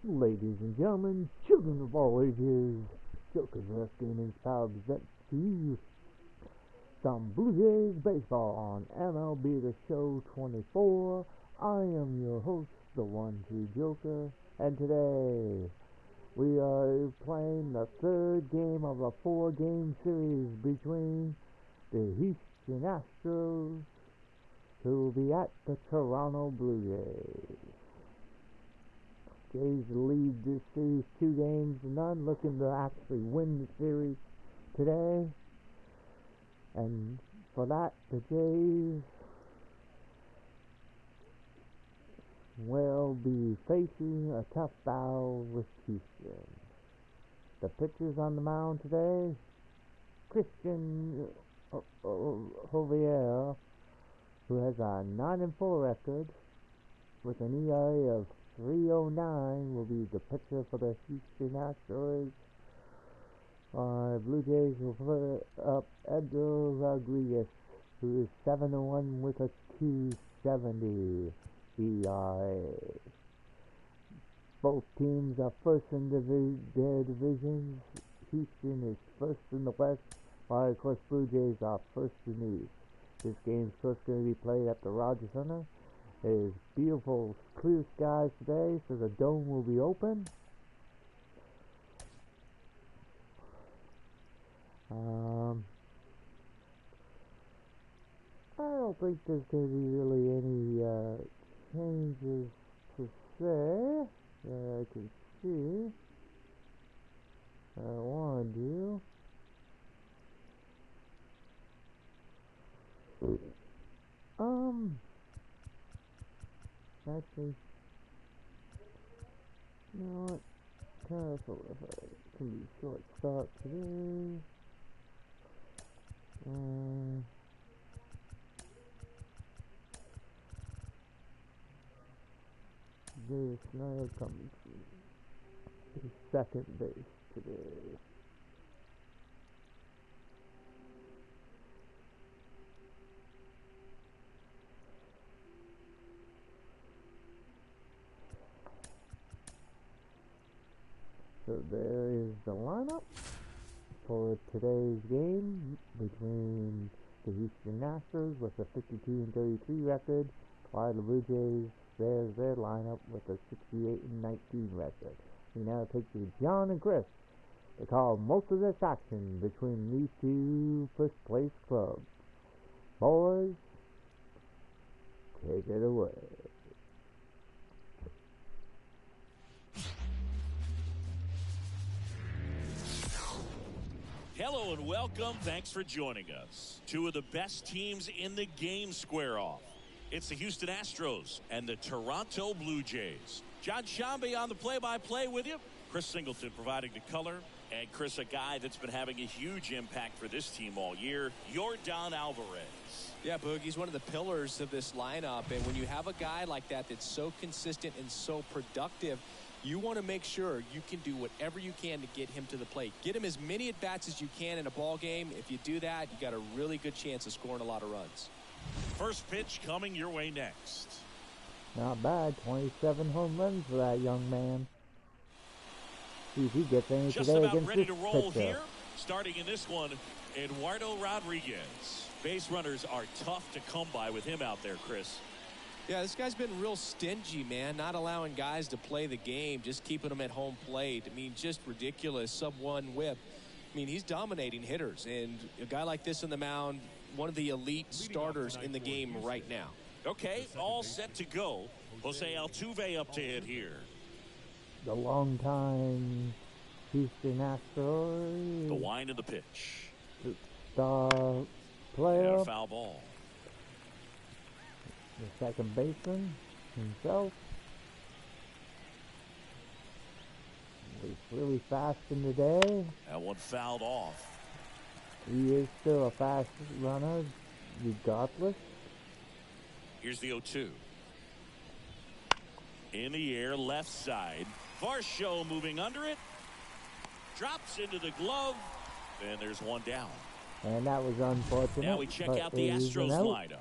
Ladies and gentlemen, children of all ages, Joker's Wrestling is proud to present to you some Blue Jays baseball on MLB The Show 24. I am your host, the one true Joker, and today we are playing the third game of a 4-game series between the Houston Astros, who will be at the Toronto Blue Jays. Jays lead this series 2-0, looking to actually win the series today. And for that, the Jays will be facing a tough battle with Houston. The pitchers on the mound today: Christian Javier, who has a 9-4 record with an ERA of 3.09, will be the pitcher for the Houston Astros. Blue Jays will put up Edgar Rodriguez, who is 7-1 with a 2.70 ERA. Both teams are first in their divisions. Houston is first in the West, while of course Blue Jays are first in the East. This game is first going to be played at the Rogers Center. There's beautiful clear skies today, so the dome will be open. I don't think there's going to be really any changes per se that I can see. I want to do. Actually, you know what? Kind of can be short start today. This Snyder comes to second base today. So there is the lineup for today's game between the Houston Astros with a 52-33 record, while the Blue Jays, there's their lineup with a 68-19 record. We now take to John and Chris to call most of this action between these two first-place clubs. Boys, take it away. Hello and welcome. Thanks for joining us. Two of the best teams in the game square off. It's the Houston Astros and the Toronto Blue Jays. John Shambi on the play-by-play with you. Chris Singleton providing the color. And Chris, a guy that's been having a huge impact for this team all year, Yordan Alvarez. Yeah, Boogie's one of the pillars of this lineup. And when you have a guy like that that's so consistent and so productive, you want to make sure you can do whatever you can to get him to the plate. Get him as many at-bats as you can in a ball game. If you do that, you got a really good chance of scoring a lot of runs. First pitch coming your way next. Not bad. 27 home runs for that young man. See if he gets any Just today about against ready this to roll pitcher. here. Starting in this one, Eduardo Rodriguez. Base runners are tough to come by with him out there, Chris. Yeah, this guy's been real stingy, man. Not allowing guys to play the game, just keeping them at home plate. I mean, just ridiculous. Sub-1 whip. I mean, he's dominating hitters. And a guy like this on the mound, one of the elite starters in the game right now. Okay, all set to go. Jose Altuve up to hit here. The long-time Houston Astros. The wind of the pitch. Star And player. a foul ball. The second baseman himself. He's really fast in the day. That one fouled off. He is still a fast runner, regardless. Here's the 0-2. In the air, left side. Varsho moving under it. Drops into the glove. And there's one down. And that was unfortunate. Now we check out the Astros lineup.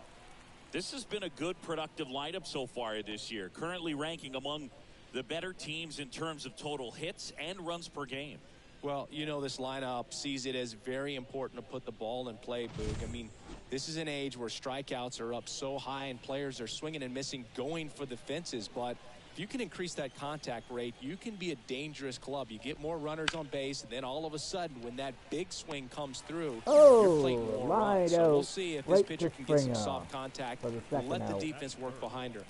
This has been a good, productive lineup so far this year. Currently ranking among the better teams in terms of total hits and runs per game. Well, you know, this lineup sees it as very important to put the ball in play, Boog. I mean, this is an age where strikeouts are up so high and players are swinging and missing, going for the fences. But if you can increase that contact rate, you can be a dangerous club. You get more runners on base, and then all of a sudden, when that big swing comes through, you're playing more runs. So we'll see if this pitcher can get some soft contact and let the defense work behind her.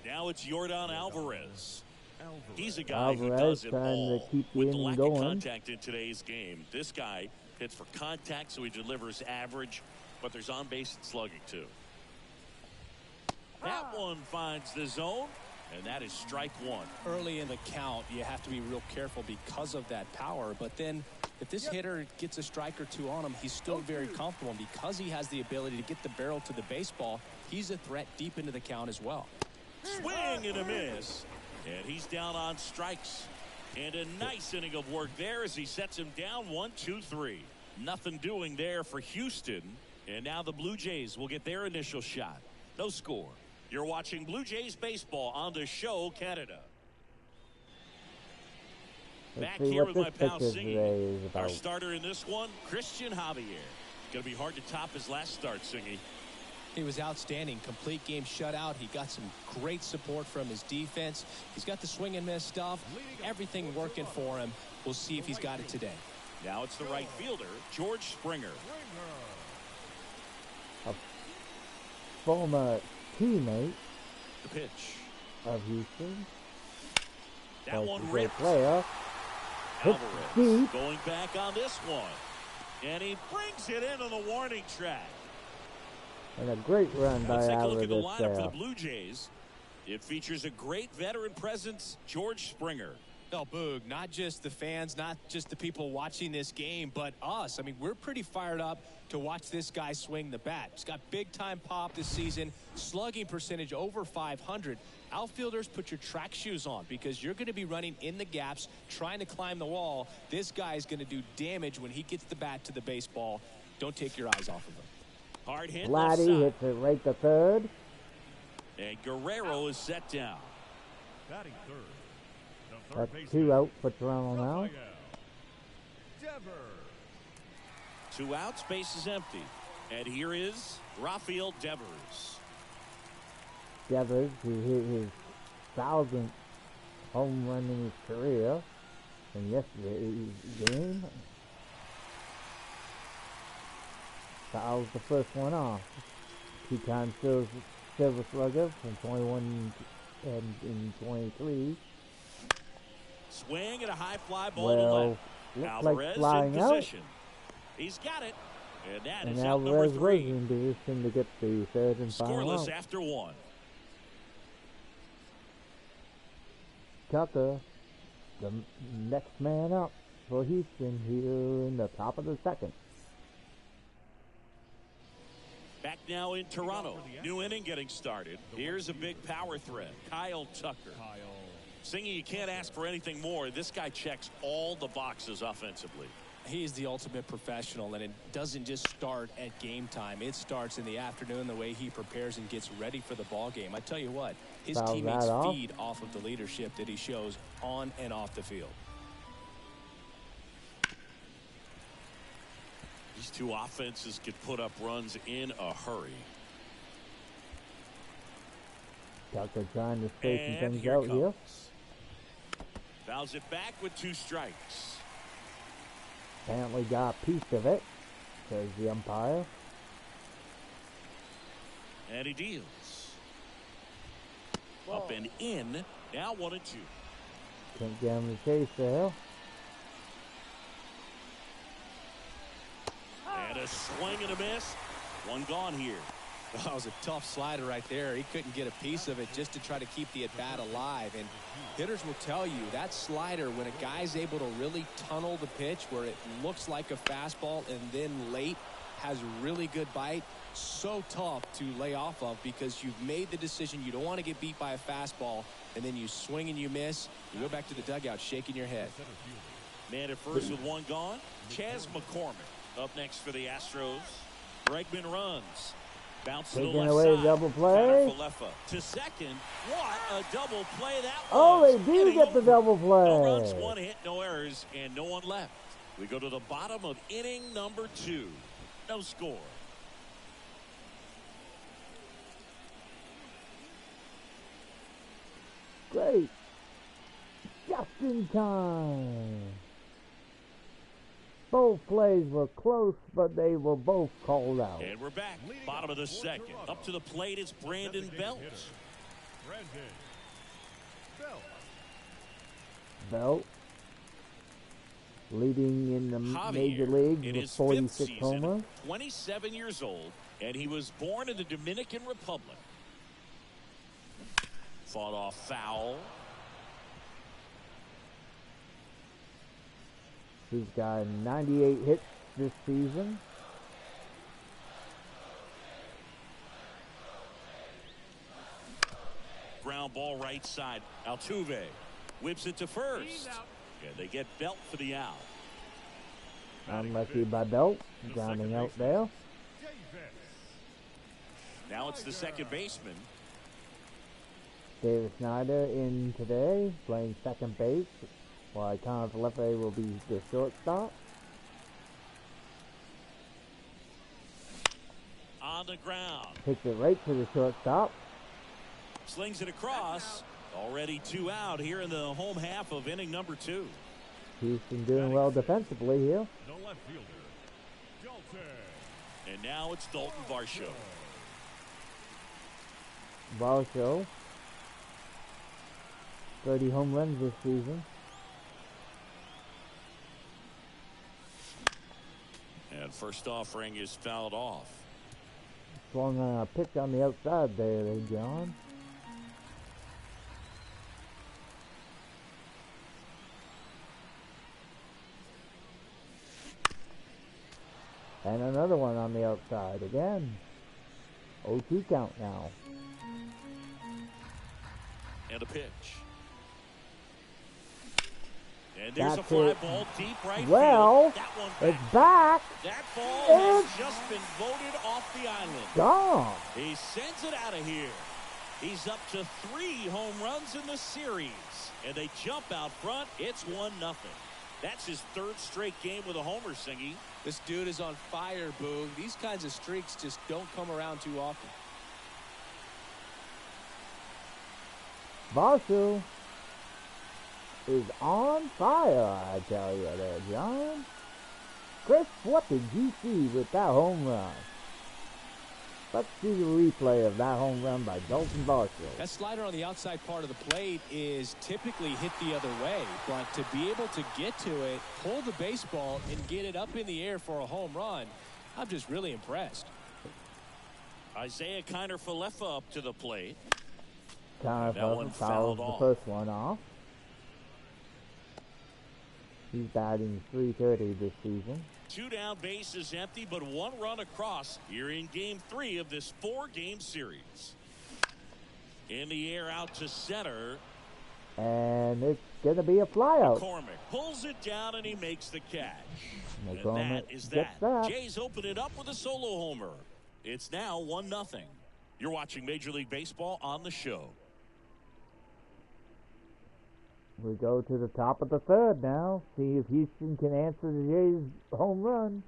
Now it's Yordan Alvarez. He's a guy who does it trying all to keep the with the inning lack going. of contact in today's game. This guy hits for contact, so he delivers average, but there's on-base and slugging too. That one finds the zone, and that is strike one. Early in the count, you have to be real careful because of that power. But then if this hitter gets a strike or two on him, he's still very comfortable. And because he has the ability to get the barrel to the baseball, he's a threat deep into the count as well. Swing and a miss. And he's down on strikes. And a nice inning of work there as he sets him down 1-2-3. Nothing doing there for Houston. And now the Blue Jays will get their initial shot. No score. You're watching Blue Jays baseball on the show, Canada. Back here with my pal Singy. Our starter in this one, Christian Javier. Going to be hard to top his last start, Singy. He was outstanding. Complete game shutout. He got some great support from his defense. He's got the swing and miss stuff. Everything working for him. We'll see if he's got it today. Now it's the right fielder, George Springer. A former teammate The pitch. of Houston. That one a great ripped. player. Alvarez deep. going back on this one. And he brings it in on the warning track. And a great run by Let's take a Alvarez look at the lineup there. for the Blue Jays. It features a great veteran presence, George Springer. No, Boog, not just the fans, not just the people watching this game, but us. I mean, we're pretty fired up to watch this guy swing the bat. He's got big-time pop this season, slugging percentage over 500. Outfielders, put your track shoes on because you're going to be running in the gaps, trying to climb the wall. This guy is going to do damage when he gets the bat to the baseball. Don't take your eyes off of him. Hard hit. Vladdy hits it right to third. And Guerrero is set down. Batting third. That's 2 out for Toronto now. Two outs, base is empty. And here is Rafael Devers. Devers, who hit his 1,000th home run in his career in yesterday's game. Fouls the first one off. 2-time silver slugger from 21 and in 23. Swing and a high fly ball to Well, left. looks like Alvarez flying in out. position. He's got it. And that And is out number Alvarez was 3. in position to get the third and final Scoreless out. after 1. Tucker, the next man up for Houston here in the top of the second. Back now in Toronto. New inning getting started. Here's a big power threat. Kyle Tucker. Singy, you can't ask for anything more. This guy checks all the boxes offensively. He's the ultimate professional, and it doesn't just start at game time. It starts in the afternoon, the way he prepares and gets ready for the ball game. I tell you what, his Foul teammates that off. feed off of the leadership that he shows on and off the field. These two offenses could put up runs in a hurry. Tucker trying to straighten And things here out it here. comes. Fouls it back with 2 strikes. Apparently got a piece of it, says the umpire. And he deals. Up and in. Now 1-2. Can't get him to chase there. And a swing and a miss. One gone here. That was a tough slider right there. He couldn't get a piece of it just to try to keep the at-bat alive. And hitters will tell you that slider, when a guy's able to really tunnel the pitch where it looks like a fastball and then late has really good bite, so tough to lay off of because you've made the decision you don't want to get beat by a fastball, and then you swing and you miss. You go back to the dugout shaking your head. Man at first with 1 gone. Chas McCormick up next for the Astros. Bregman runs. Bounce to the Taking left away side. double play. Connor Falefa to second. What a double play that Oh, was. they do Inning get the over. double play. No runs, one hit, no errors, and no one left. We go to the bottom of inning number 2. No score. Great. Just in time. Both plays were close, but they were both called out. And we're back. Bottom of the second. Up to the plate, it's Brandon Belt. Belt leading in the major Javier, leagues in with his 46 fifth season, homers. 27 years old, and he was born in the Dominican Republic. Fought off foul. He's got 98 hits this season. Ground ball right side. Altuve whips it to first. Yeah, they get Belt for the out. Unlucky by Belt, grounding out there. Now it's the second baseman. David Snyder in today, playing second base, while Connor Falefa will be the shortstop. On the ground. Hits it right to the shortstop. Slings it across. Already 2 out here in the home half of inning number 2. Houston doing well defensively here. The left fielder, Dalton. And now it's Dalton Varsho. Varsho, 30 home runs this season. And first offering is fouled off. Swung on a pitch on the outside there, John. And another one on the outside again. 0-2 count now. And a pitch. And there's That's a fly it. ball deep right Well, field. That one back. it's back. That ball It's has just been voted off the island. Gone. He sends it out of here. He's up to 3 home runs in the series. And they jump out front. It's 1-0. That's his 3rd straight game with a homer, Singy. This dude is on fire, Boog. These kinds of streaks just don't come around too often. Varsho is on fire, I tell you there, John. Chris, what did you see with that home run? Let's see the replay of that home run by Dalton Varsho. That slider on the outside part of the plate is typically hit the other way, but to be able to get to it, pull the baseball, and get it up in the air for a home run, I'm just really impressed. Isaiah Kiner Falefa up to the plate. Connor That one Falefa fouled fouls the off. first one off. He's batting .330 this season. 2 down, bases empty, but 1 run across here in game 3 of this 4-game series. In the air out to center. And it's going to be a flyout. McCormick pulls it down and he makes the catch. And McCormick that is gets that. that. Jays open it up with a solo homer. It's now 1-0. You're watching Major League Baseball on the show. We go to the top of the 3rd now. See if Houston can answer the Jays' home run.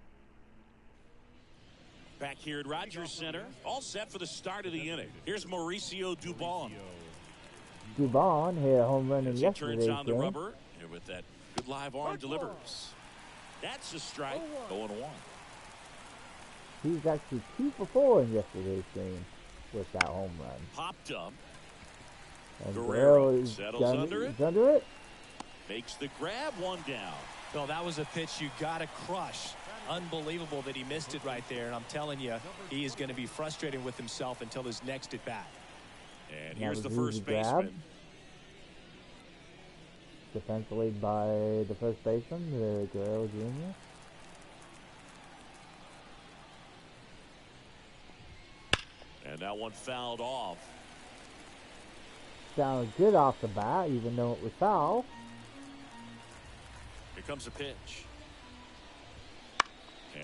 Back here at Rogers Center, all set for the start of the inning. Here's Mauricio Dubon. Dubon hit a home run in As he yesterday's turns on the game. rubber, and with that good live arm delivers. That's a strike. 0-1. He's actually 2 for 4 in yesterday's game with that home run. Popped up. And Guerrero is settles under it. Under it. Makes the grab, 1 down. No, that was a pitch you got to crush. Unbelievable that he missed it right there. And I'm telling you, he is going to be frustrated with himself until his next at bat. And That here's the was first easy grab. baseman. Defensively by the first baseman, Guerrero Jr. And that one fouled off. Sounded good off the bat, even though it was foul. Here comes a pitch.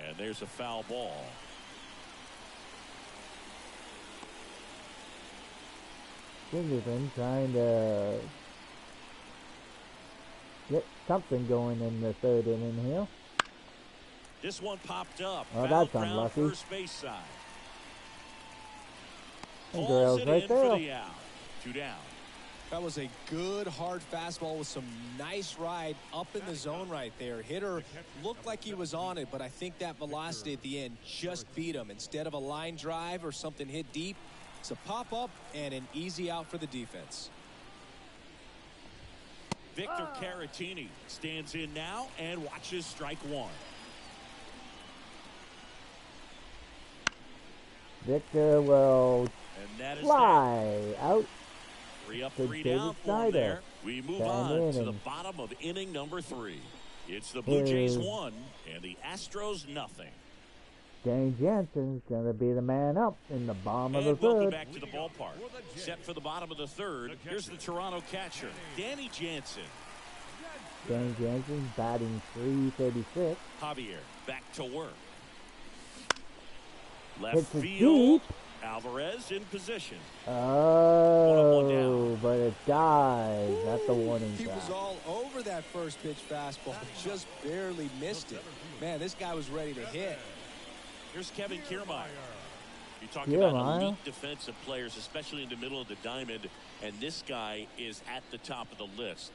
And there's a foul ball. Singleton trying to get something going in the third inning here. This one popped up. Oh, Foul that's ground, unlucky. first base side. And Pulls Grail's it right in there. for the out. 2 down. That was a good hard fastball with some nice ride up in the zone right there. Hitter looked like he was on it, but I think that velocity at the end just beat him. Instead of a line drive or something hit deep, it's a pop up and an easy out for the defense. Victor Caratini stands in now and watches strike one. Victor will And that is fly out. 3 up, to 3 David down for him Snyder. there. We move Down on to the inning. bottom of inning number 3. It's the Blue Jays 1 and the Astros nothing. Dane Jansen's going to be the man up in the bottom of the And welcome third. back to the ballpark. Set for the bottom of the third. Here's the Toronto catcher, Danny Jansen. Dane Jansen's batting .336. Javier back to work. Left Hits it field. deep. Alvarez in position. Oh, down. but it dies at the warning He was track. all over that first pitch fastball, just barely missed it. Man, this guy was ready to hit. Here's Kevin Kiermaier. You talk Kiermaier. about elite defensive players, especially in the middle of the diamond, and this guy is at the top of the list.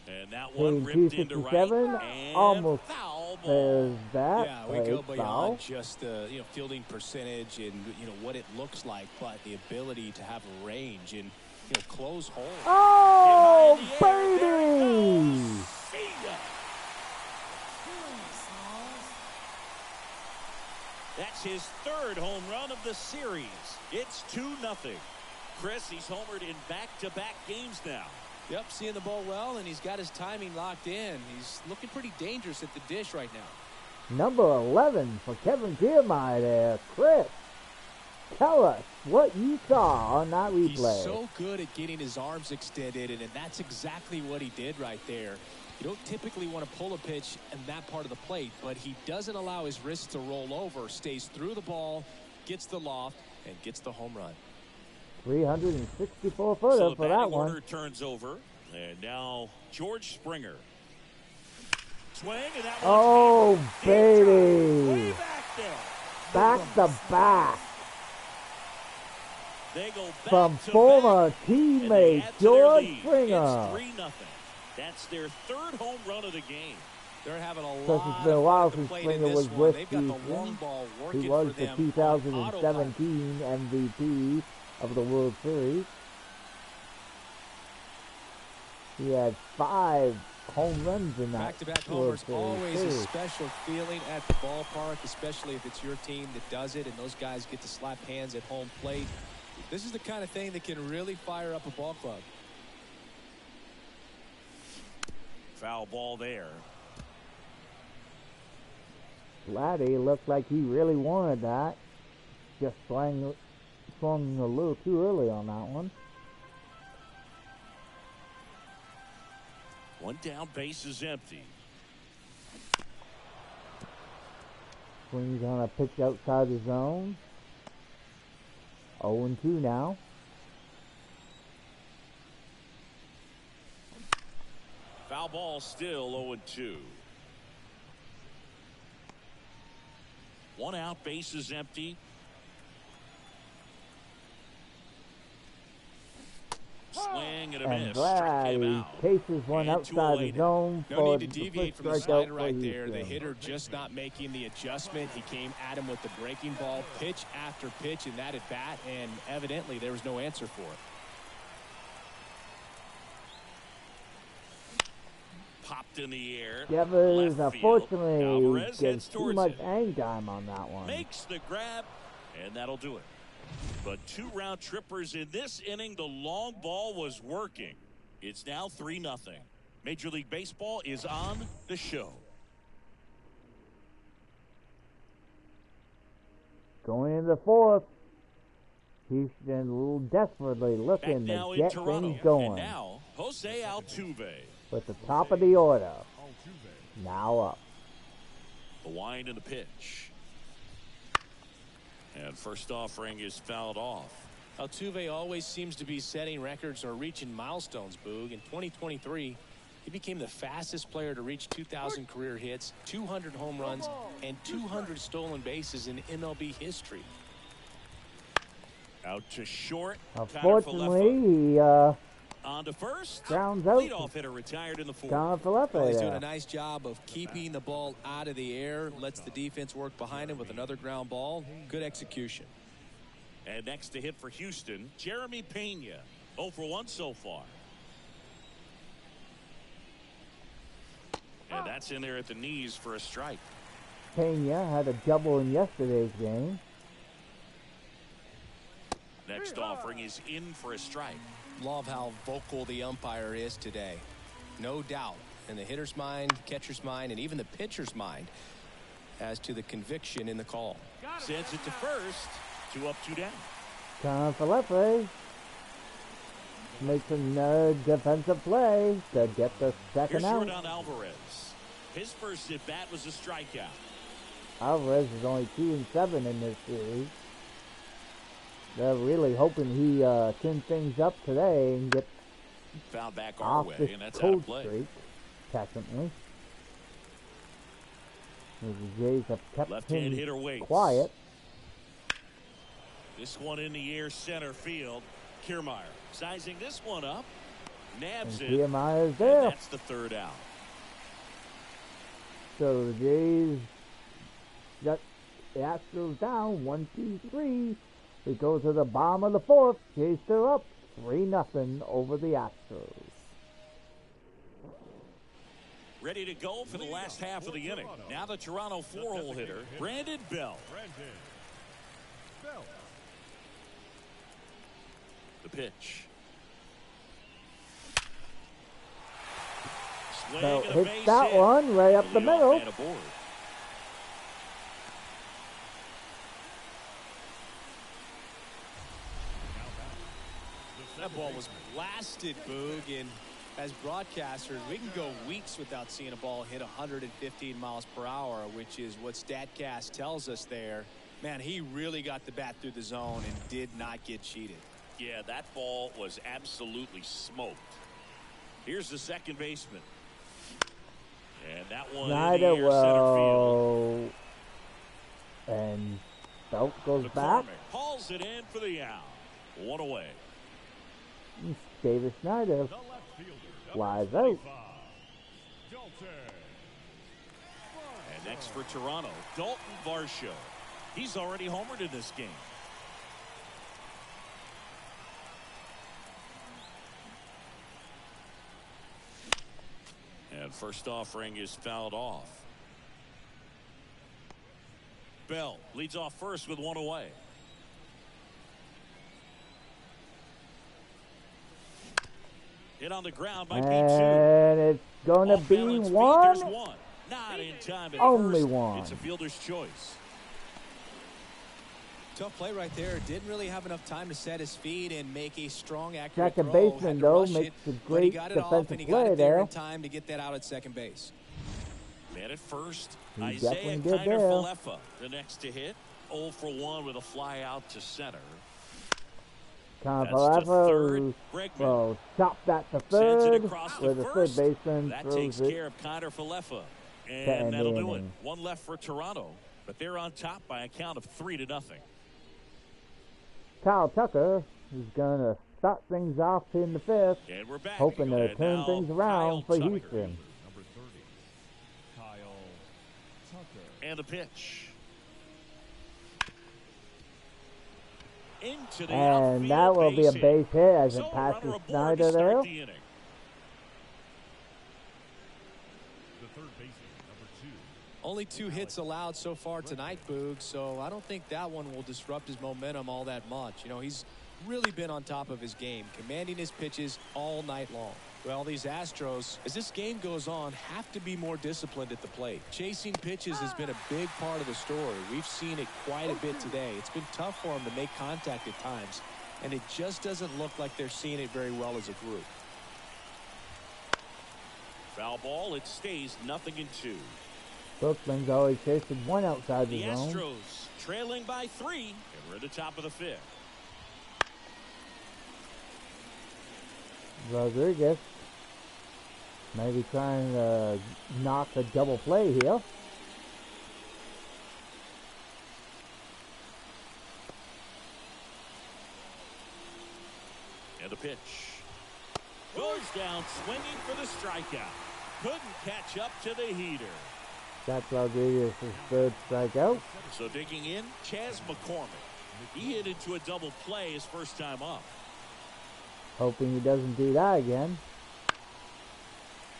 And that one ripped into right 267, and almost foul ball. There's that. Yeah, we but go it's beyond foul. just the fielding percentage and what it looks like, but the ability to have a range and close holes. Oh, Get high in the air. There it baby! goes. See ya. That's his 3rd home run of the series. It's 2-0. Chris, he's homered in back-to-back games now. Yep, seeing the ball well, and he's got his timing locked in. He's looking pretty dangerous at the dish right now. Number 11 for Kevin Kiermaier there. Chris, tell us what you saw on that replay. He's so good at getting his arms extended, and that's exactly what he did right there. You don't typically want to pull a pitch in that part of the plate, but he doesn't allow his wrists to roll over, stays through the ball, gets the loft, and gets the home run. 364 footer So the for that batting one. order turns over, and now George Springer. Swing, and that Oh, one's deep drive. baby. Way back there. Back to back They go back from to former back, and they teammate add to their George lead. Springer. It's 3-0. That's their 3rd home run of the game. They're having a Because lot it's been a of while fun at the since plate Springer in this was one. with They've got the long Houston. ball working He was for the them. 2017 MVP of the World Series. He had 5 home runs in that Back-to-back World homers, Series. always a too. special feeling at the ballpark, especially if it's your team that does it and those guys get to slap hands at home plate. This is the kind of thing that can really fire up a ball club. Foul ball there. Vladdy looked like he really wanted that. Just swung a little too early on that one. 1 down, base is empty. Swings on a pitch outside the zone. 0-2 now. Foul ball still 0-2. 1 out, base is empty. Swing and a And miss. Struck him Vladdy out. cases one And outside 2-0 the zone No for need to the deviate first from the strikeout slider for right there. The Houston. hitter just not making the adjustment. He came at him with the breaking ball pitch after pitch in that at bat, and evidently there was no answer for it. Popped in the air. Devers, Left field. unfortunately, Alvarez gets heads too towards much it. hang time on that one. Makes the grab, and that'll do it. But 2 round trippers in this inning. The long ball was working. It's now 3-0. Major League Baseball is on the show. Going into the 4th. Houston a little desperately Back looking now to in get Toronto. things going. And now, Jose Altuve. With the top of the order. Altuve. Now up. The wind and the pitch. And first offering is fouled off. Altuve always seems to be setting records or reaching milestones, Boog. In 2023, he became the fastest player to reach 2,000 career hits, 200 home runs, and 200 stolen bases in MLB history. Out to short. Unfortunately, he on to first. grounds out. Leadoff hitter retired in the fourth. Well, he's doing a nice job of keeping the ball out of the air. Lets the defense work behind him with another ground ball. Good execution. And next to hit for Houston, Jeremy Pena. 0 for 1 so far. And that's in there at the knees for a strike. Pena had a double in yesterday's game. Next offering is in for a strike. Love how vocal the umpire is today. No doubt in the hitter's mind, catcher's mind, and even the pitcher's mind as to the conviction in the call. Sends it to first. 2 up, 2 down. Time for Lefty. Makes another defensive play to get the second Here's out. Jordan Alvarez. His first at bat was a strikeout. Alvarez is only 2-7 in this series. They're really hoping he turns things up today and gets Found back our off way, this and that's out cold of play. streak, technically. The Jays have kept Left-hand him hitter waits. quiet. This one in the air, center field. Kiermaier sizing this one up. Nabs And it. Kiermaier's And there. that's the third out. So the Jays got the Astros down 1-2-3. We go to the bottom of the fourth. Jays still up 3-0 over the Astros. Ready to go for the last half of the inning. Now the Toronto 4-hole hitter, Brandon Bell. The pitch. Swing So and a hits base that hit. one right up the Leadoff middle. man aboard. That ball was blasted, Boog, and as broadcasters, we can go weeks without seeing a ball hit 115 miles per hour, which is what StatCast tells us there. Man, he really got the bat through the zone and did not get cheated. Yeah, that ball was absolutely smoked. Here's the second baseman. And that one in the Snyder air, center field. will. And Belt goes back. McCormick hauls it in for the out. 1 away. Davis Snyder flies out. And next for Toronto, Dalton Varsho. He's already homered in this game. And first offering is fouled off. Bell leads off first with 1 away. Hit on the ground might be 2. And it's going to Off be balance feed, one. there's 1. Not in time at Only first. one. It's a fielder's choice. Tough play right there. Didn't really have enough time to set his feet and make a strong, accurate Second throw. baseman, Had to though, rush makes it, a but he great got it off defensive and he play got it there there. in time to get that out at second base. Man at first, He Isaiah definitely did Kiner there. Falefa. The next to hit, 0 for 1 with a fly out to center. That's to third. Convalesco Bregman will chop that to sends it third, across to where the third first. baseman That throws takes it. care of Kiner Falefa. end And that'll the do it. inning. 1 left for Toronto, but they're on top by a count of 3-0. Kyle Tucker is going to start things off in the fifth, And we're back. hoping to And turn now things around for Kyle Tucker. Houston. Number 30, Kyle Tucker. And the pitch. Into the And outfield that will be a hit. base hit as So it a passes runner aboard to Snyder start there. the inning. The third baseman, number 2, Only 2 hits allowed so far tonight, Boog, so I don't think that one will disrupt his momentum all that much. You know, he's really been on top of his game, commanding his pitches all night long. Well, these Astros, as this game goes on, have to be more disciplined at the plate. Chasing pitches has been a big part of the story. We've seen it quite a bit today. It's been tough for them to make contact at times, and it just doesn't look like they're seeing it very well as a group. Foul ball. It stays 0-2. Brookman's always chasing one outside the The zone. Astros trailing by 3, and we're at the top of the 5th. Rodriguez maybe trying to knock a double play here. And the pitch. Goes down swinging for the strikeout. Couldn't catch up to the heater. That's Rodriguez's third strikeout. So digging in, Chas McCormick. He hit into a double play his first time up. Hoping he doesn't do that again.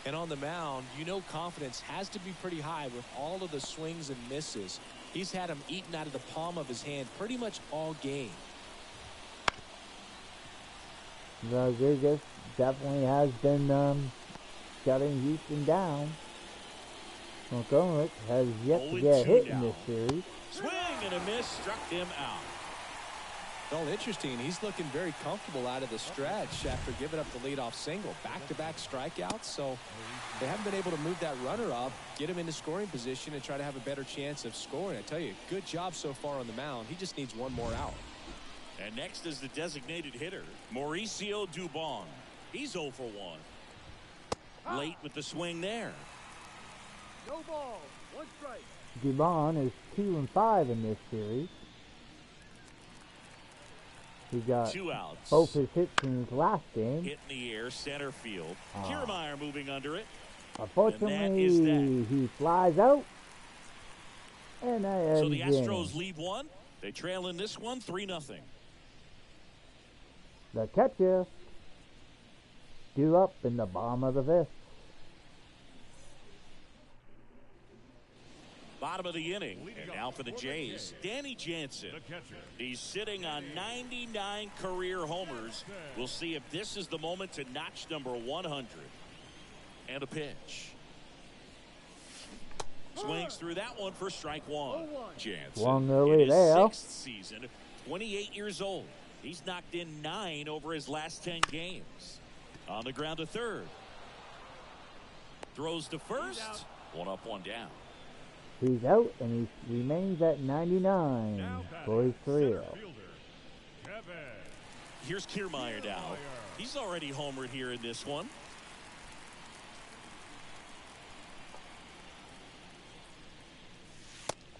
And on the mound, you know confidence has to be pretty high with all of the swings and misses. He's had them eaten out of the palm of his hand pretty much all game. Rodriguez definitely has been shutting Houston down. McCormick has yet to get hit in this series. Swing and a miss, struck him out. Well, interesting. He's looking very comfortable out of the stretch after giving up the leadoff single. Back-to-back strikeouts, so they haven't been able to move that runner up, get him into scoring position, and try to have a better chance of scoring. I tell you, good job so far on the mound. He just needs one more out. And next is the designated hitter, Mauricio Dubon. He's 0 for 1. Late with the swing there. No ball, 1 strike. Dubon is 2-5 in this series. He got 2 outs. both his hits in his last game. Hit in the air, center field. Kiermaier moving under it. Unfortunately, he flies out. And that So the ends the Astros inning. lead one. They trail in this one 3-0. The catcher due up in the bottom of the 5th. Bottom of the inning. And now for the Jays, Danny Jansen. The catcher. He's sitting on 99 career homers. We'll see if this is the moment to notch number 100. And a pitch. Swings through that one for strike 1. Jansen One early in his there. 6th season, 28 years old. He's knocked in 9 over his last 10 games. On the ground to third. Throws to first. 1 up, 1 down. He's out, and he remains at 99 Now for his batting, career. center fielder, Kevin. Here's Kiermaier now. He's already homered here in this one.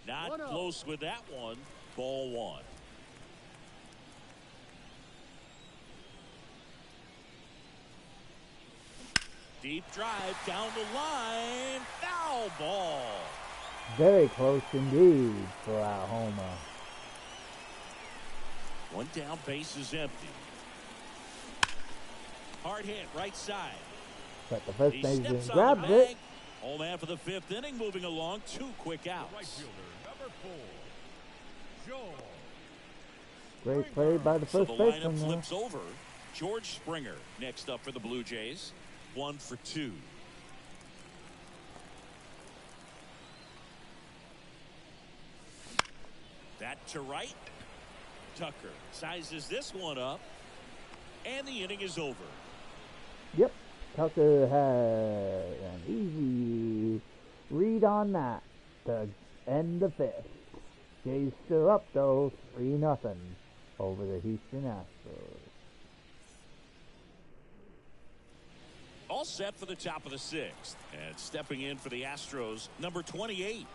Not 1-0. close with that one. Ball 1. Deep drive down the line. Foul ball. Very close indeed for our homer. 1 down, base is empty. Hard hit, right side. But the first He baseman steps on grabs the it. bag. Home man for the 5th inning, moving along. 2 quick Right outs. fielder, number 4, Joel. Great play by the So first the lineup baseman there. flips over. George Springer next up for the Blue Jays. 1 for 2. That to right. Tucker sizes this one up. And the inning is over. Yep. Tucker had an easy read on that to end the 5th. Jays still up though, 3-0 over the Houston Astros. All set for the top of the 6th. And stepping in for the Astros, number 28.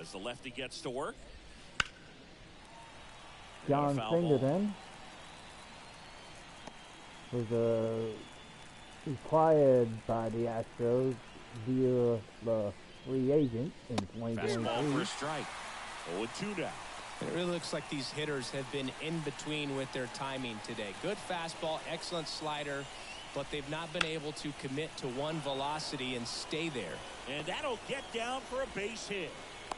As the lefty gets to work. John Foul ball. Singleton was acquired by the Astros via the free agent in Fastball for 2023. a strike. 0-2 now. It really looks like these hitters have been in between with their timing today. Good fastball, excellent slider, but they've not been able to commit to one velocity and stay there. And that'll get down for a base hit.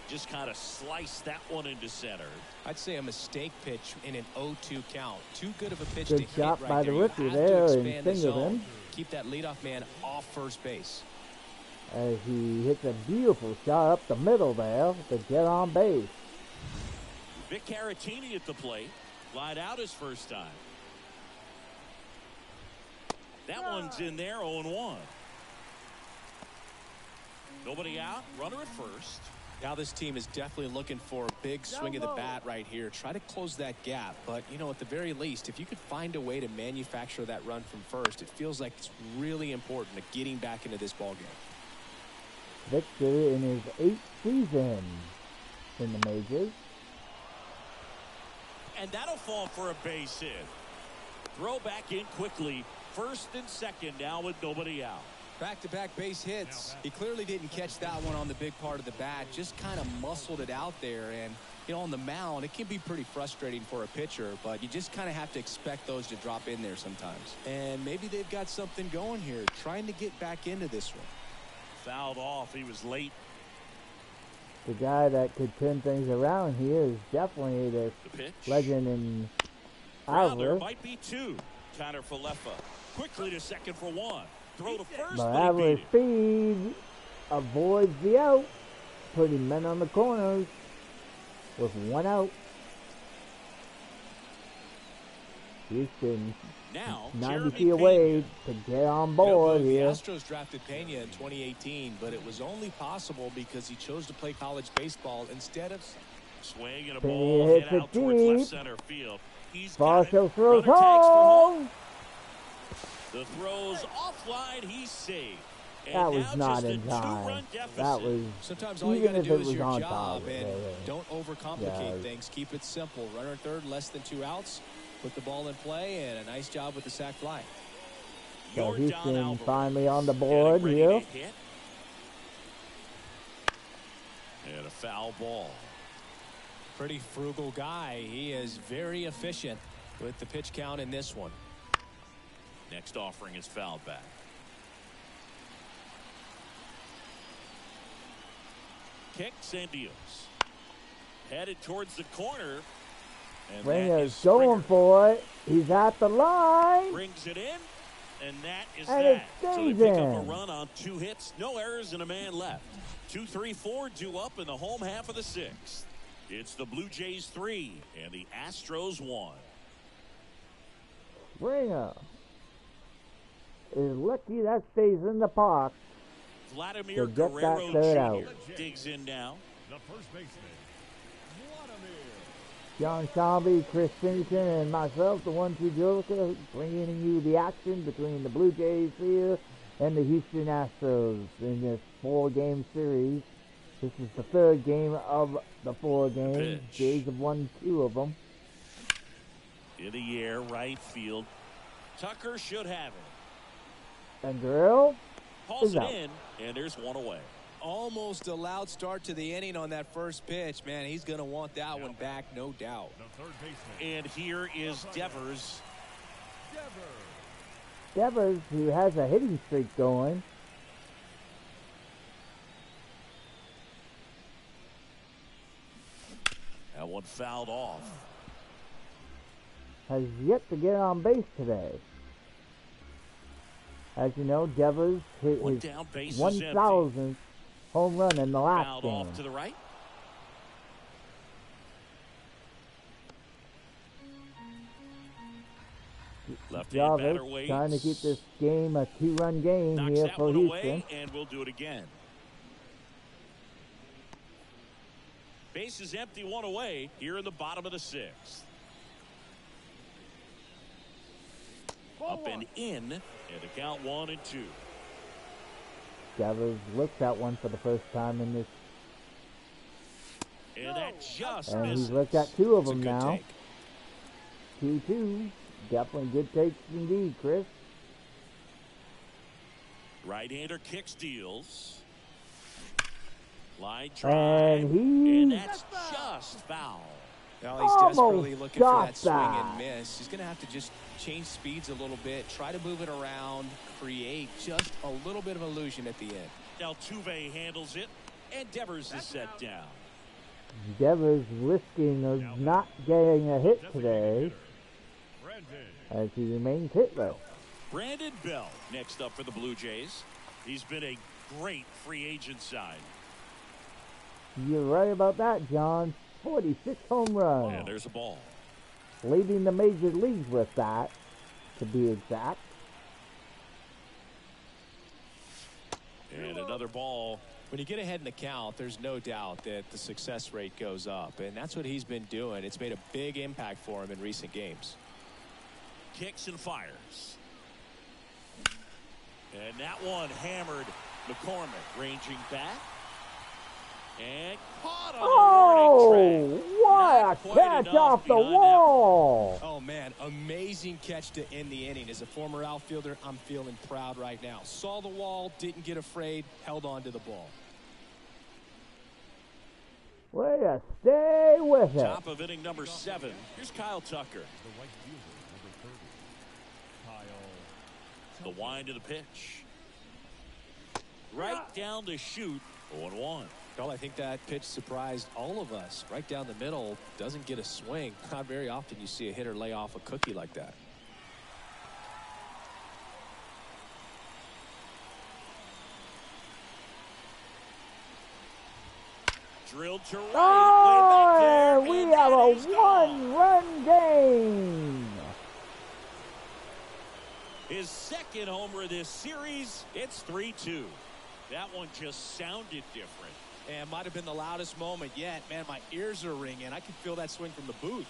Just kind of sliced that one into center. I'd say a mistake pitch in an 0-2 count. Too good of a pitch Good to hit shot right by there. the You rookie have there to in expand the Singleton. zone. Keep that leadoff man off first base. As he hits a beautiful shot up the middle there to get on base. Vic Caratini at the plate. Lied out his first time. That one's in there, 0-1. Nobody out. Runner at first. Now this team is definitely looking for a big swing of the bat right here. Try to close that gap. But, you know, at the very least, if you could find a way to manufacture that run from first, it feels like it's really important to getting back into this ball game. Victor in his 8th season in the majors. And that'll fall for a base hit. Throw back in quickly. First and second now with nobody out. Back-to-back base hits. He clearly didn't catch that one on the big part of the bat. Just kind of muscled it out there. And, you know, on the mound, it can be pretty frustrating for a pitcher, but you just kind of have to expect those to drop in there sometimes. And maybe they've got something going here, trying to get back into this one. Fouled off. He was late. The guy that could turn things around here is definitely the legend in Alvarez. Might be two. Tanner Falefa quickly to second for one. Throw to first, But Alvarez speed avoids the out, putting men on the corners with one out. Houston now 90 feet away to get on board the here. Astros drafted Pena in 2018, but it was only possible because he chose to play college baseball instead of swing, and a Pena ball hits hit it out towards deep. left center field. He's Barstow throws Runner tags for home. The throw's offline. He's safe. And That was now not just a in time. two-run deficit. That was sometimes all you even got to if do it is was your on job top. and Yeah. don't overcomplicate Yeah. things. Keep it simple. Runner third, less than 2 outs. Put the ball in play, and a nice job with the sac fly. So Jordan Houston Alvarez finally on the board getting ready here. to hit. And a foul ball. Pretty frugal guy. He is very efficient with the pitch count in this one. Next offering is fouled back. Kicks and deals. Headed towards the corner. And that Springer's is going Springer. for it. He's at the line. Brings it in. And that is And it that. So they stays pick up a in. run on 2 hits. No errors and a man left. 2, 3, 4 due up in the home half of the 6th. It's the Blue Jays 3 and the Astros 1. Springer is lucky that stays in the park. Vladimir To get that Guerrero third Jr. out. digs in now. The first baseman, Vladimir. John Shelby, Chris Singleton, and myself, the 1-2 Joker, bringing you the action between the Blue Jays here and the Houston Astros in this 4-game series. This is the 3rd game of the 4 games. Pitch. Jays have won 2 of them. In the air, right field. Tucker should have it. And Guerrero Hauls is it out. in, and there's one away. Almost a loud start to the inning on that first pitch. Man, he's going to want that one back, no doubt. The third baseman, And here is Devers. Devers. Devers, who has a hitting streak going. That one fouled off. Has yet to get on base today. As you know, Devers hit One his down, base is 1,000th home run in the last Fouled game. off to the right. Left-hand batter Jarvis waits. trying to keep this game a 2-run game Knocks here that for one Houston. away, and we'll do it again. Base is empty, one away here in the bottom of the 6th. Up and in, and the count 1 and 2. Devers looked at one for the first time in this, And that just and he's misses. looked at 2 of It's a them good now. take. 2-2. Definitely good takes indeed, Chris. Right-hander kicks, deals. Line drive. And he And that's just foul. Well, he's Almost desperately looking for got that swing that. and miss. He's going to have to just change speeds a little bit, try to move it around, create just a little bit of illusion at the end. Altuve handles it, and Devers is set down. Devers risking of not getting a hit today Brandon. as he remains hitless. Brandon Bell next up for the Blue Jays. He's been a great free agent sign. You're right about that, John. 46 home runs. And there's a ball. Leading the major leagues with that, to be exact. And another ball When you get ahead in the count, there's no doubt that the success rate goes up, and that's what he's been doing. It's made a big impact for him in recent games. Kicks and fires. And that one hammered. McCormick ranging back. And caught on the warning track. What Not a quite catch enough off the behind that. wall. Oh, man, amazing catch to end the inning. As a former outfielder, I'm feeling proud right now. Saw the wall, didn't get afraid, held on to the ball. Way to stay with it. Top of inning number 7. Here's Kyle Tucker. The right fielder, number 30. Kyle. The wind to the pitch. Right down the chute. 0-1. Well, I think that pitch surprised all of us. Right down the middle, doesn't get a swing. Not very often you see a hitter lay off a cookie like that. Drilled to right. Oh, Way back there, we and have that a is gone. one-run game. His second homer of this series. It's 3-2. That one just sounded different. And might have been the loudest moment yet. Man, my ears are ringing. I can feel that swing from the booth.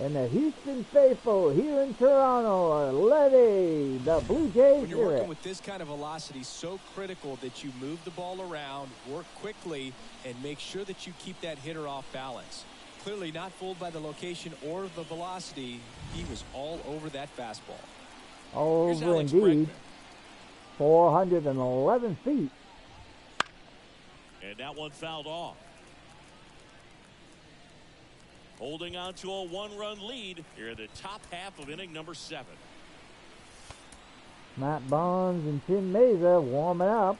And the Houston faithful here in Toronto are ready. The Blue Jays When you're hear working it. with this kind of velocity, so critical that you move the ball around, work quickly, and make sure that you keep that hitter off balance. Clearly not fooled by the location or the velocity. He was all over that fastball. Here's Over Alex indeed. Bregman. 411 feet. And that one fouled off. Holding on to a 1-run lead here in the top half of inning number 7. Matt Barnes and Tim Mesa warming up.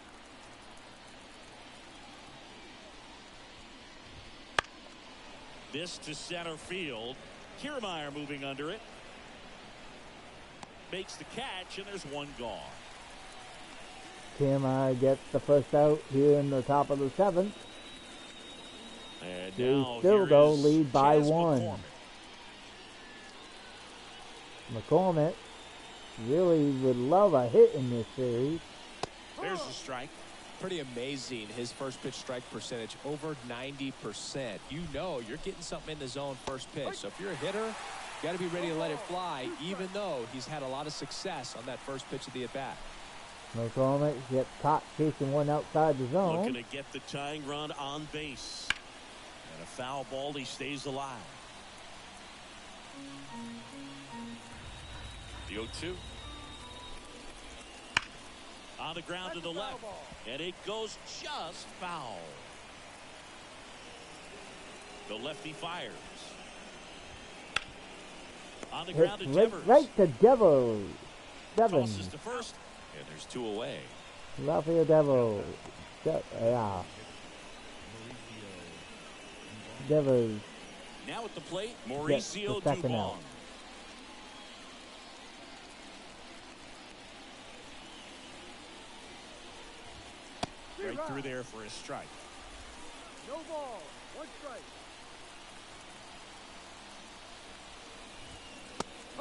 This to center field. Kiermaier moving under it. Makes the catch, and there's one gone. Tim gets the first out here in the top of the 7th. And They now still, here though, is lead by Chas 1. McCormick. McCormick really would love a hit in this series. There's the strike. Pretty amazing, his first pitch strike percentage, over 90%. You know you're getting something in the zone first pitch. So if you're a hitter, you got to be ready to let it fly, even though he's had a lot of success on that first pitch of the at-bat. McCormick gets caught chasing one outside the zone. Looking to get the tying run on base. And a foul ball, he stays alive. The 0-2. On the ground to the left. And it goes just foul. The lefty fires. On the ground to It's Devers. right to Devils. Tosses Devils. to first. And there's 2 away. Rafael Devils. Yeah. Devils. Now at the plate, Gets the Mauricio second Dubon. out. Right through there for a strike. No ball. 1 strike.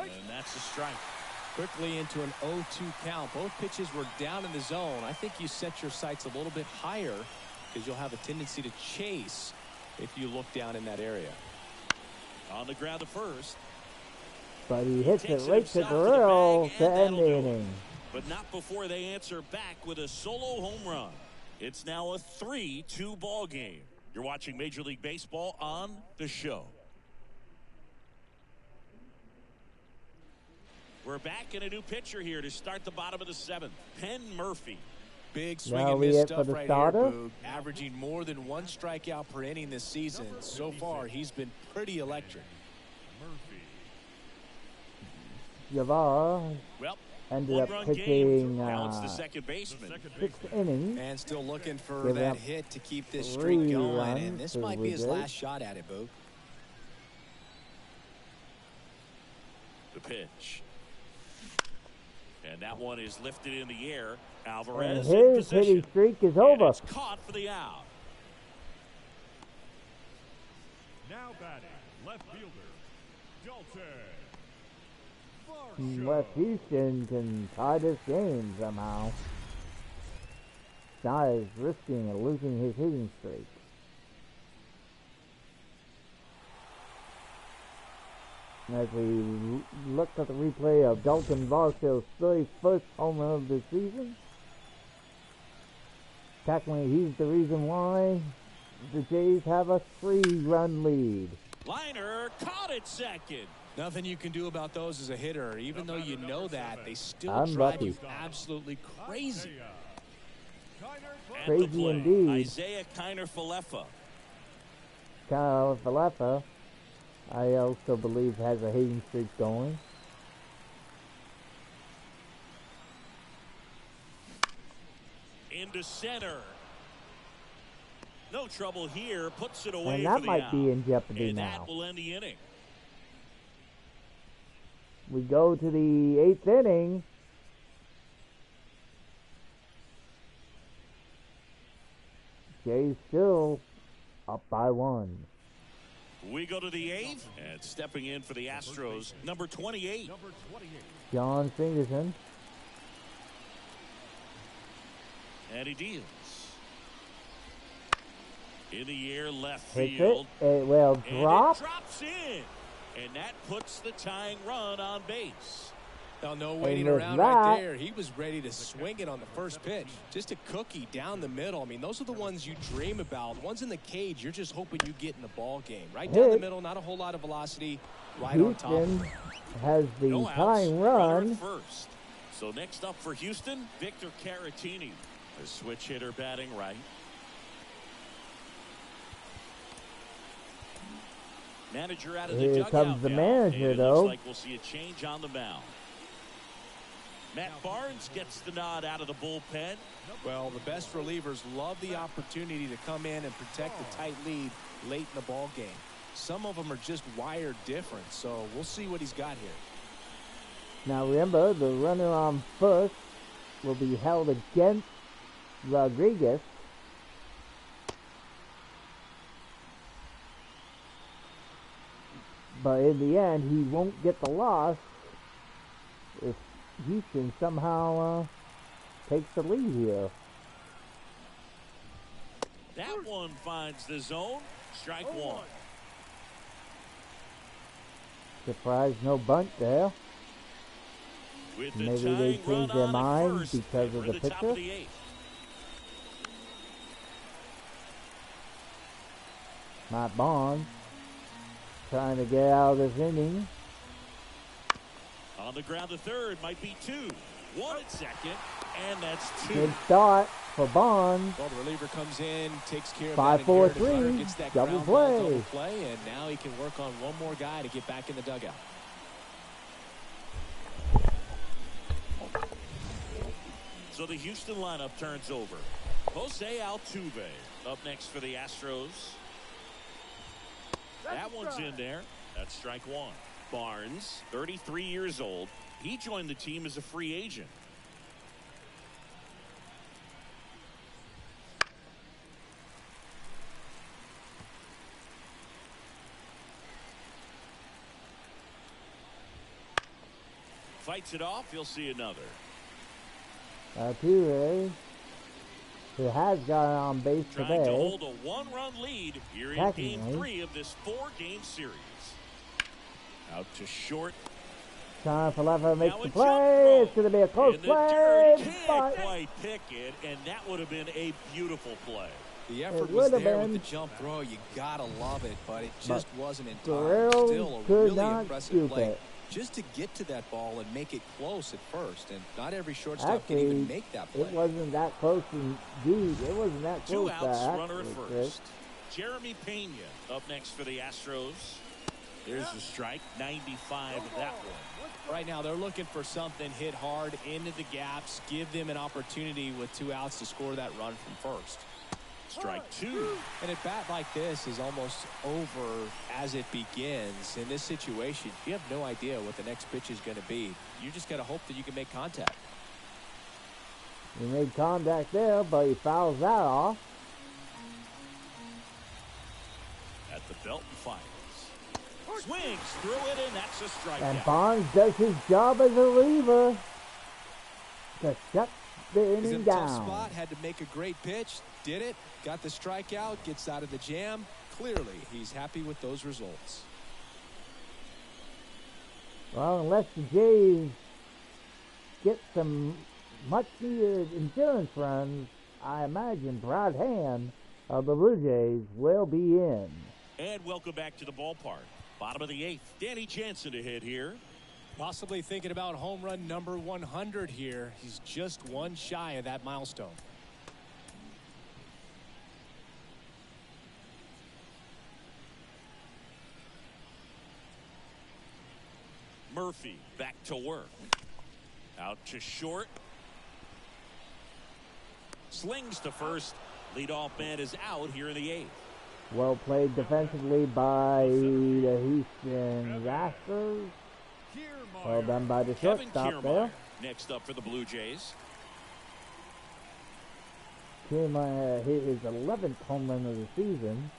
And that's a strike. Quickly into an 0-2 count. Both pitches were down in the zone. I think you set your sights a little bit higher because you'll have a tendency to chase if you look down in that area. On the ground to first. But he hits Takes it right to himself to the Guerrero bag, to and end that'll the do it. inning. But not before they answer back with a solo home run. It's now a 3-2 ball game. You're watching Major League Baseball on the show. We're back in a new pitcher here to start the bottom of the 7th. Penn Murphy. Big swing Now and we miss hit stuff for the right starter. here, Boog. Averaging more than 1 strikeout per inning this season. So far, he's been pretty electric. Murphy. Javar Well, ended up 1-run pitching game. Now it's the second baseman. 6 innings. And still looking for Give that up hit to keep this 3 streak going. runs And this to might be his Blue Jays. last shot at it, Boog. The pitch. And that one is lifted in the air. Alvarez And in his position. hitting streak is And over. it's caught for the out. Now batting, left fielder, Dalton West Varsho. Houston can tie this game somehow. Now is risking and losing his hitting streak. As we look at the replay of Dalton Varsho's 31st home run of the season, technically he's the reason why the Jays have a 3-run lead. Liner caught it second. Nothing you can do about those as a hitter. Even though you know that, they still Unlucky. drive you absolutely crazy. At Crazy the plate, indeed. Isaiah Kiner-Falefa. Kyle Falefa, I also believe, has a hitting streak going. Into center. No trouble here. Puts it away And for that the might out. be in jeopardy And now. that will end the inning. We go to the 8th inning. Jays still up by 1. We go to the 8th. And stepping in for the Astros, number 28. John Fingerson. And he deals. In the air, left Hits field. it. It will And drop. it drops in. And that puts the tying run on base. Oh, no waiting with around that- right there. He was ready to swing it on the first pitch. Just a cookie down the middle. I mean, those are the ones you dream about. The ones in the cage, you're just hoping you get in the ball game. Right down the Hit. middle, not a whole lot of velocity. Right on top. Houston has the No outs. tying Runner run. at first. So next up for Houston, Victor Caratini. A switch hitter batting right. Manager out of the Here dugout comes the now, manager, and it though. looks like we'll see a change on the mound. Matt Barnes gets the nod out of the bullpen. Well, the best relievers love the opportunity to come in and protect the tight lead late in the ball game. Some of them are just wired different, so we'll see what he's got here. Now remember, the runner on first will be held against Rodriguez. But in the end, he won't get the loss if Houston somehow takes the lead here. That one finds the zone. Strike one. Surprise, no bunt there. With the Maybe they tying changed run their on at mind first, because we're of in the the top pitcher. of the 8th. Matt Barnes trying to get out of this inning. On the ground to third, might be 2. 1 at second, and that's 2. Good start for Barnes. Well, the reliever comes in, takes care of 5-4-3, that inherited runner, gets that double ground ball, play. double play, and now he can work on one more guy to get back in the dugout. So the Houston lineup turns over. Jose Altuve up next for the Astros. That one's in there. That's strike one. Barnes, 33 years old. He joined the team as a free agent. Fights it off. You'll see another. Altuve, who has got on base Trying today. to hold a 1-run lead here in Game Technically. 3 of this 4-game series. Out to short. Time for Leffer makes Now the a play. jump ball. It's going to be a close In the play. dirt, can't But quite pick it, and that would have been a beautiful play. The It effort was would have there with been. the jump throw. You gotta love it, but it just wasn't in time. Guerrero Still a could really not impressive scoop play. it. Just to get to that ball and make it close at first, and not every shortstop can actually, even make that play. it wasn't that close. Indeed, it wasn't that 2 close. outs, to runner at actually, first. Jeremy Pena up next for the Astros. There's the strike, 95 of that one. Right now, they're looking for something hit hard into the gaps, give them an opportunity with 2 outs to score that run from first. Strike 2. And a bat like this is almost over as it begins. In this situation, you have no idea what the next pitch is going to be. You just got to hope that you can make contact. He made contact there, but he fouls that off. At the belt and fires. Swings through it, and that's a And strikeout. Barnes does his job as a reliever to shut the He's in inning a tough down. spot, had to make a great pitch, did it, got the strikeout, gets out of the jam. Clearly, he's happy with those results. Well, unless the Jays get some much-needed insurance runs, I imagine Brad Hand of the Blue Jays will be in. And welcome back to the ballpark. Bottom of the 8th. Danny Jansen to hit here. Possibly thinking about home run number 100 here. He's just one shy of that milestone. Murphy back to work. Out to short. Slings to first. Leadoff man is out here in the 8th. Well played defensively by the Houston Astros. Well done by the Kevin shortstop Kiermaier there. next up for the Blue Jays. Kiermaier hit his 11th home run of the season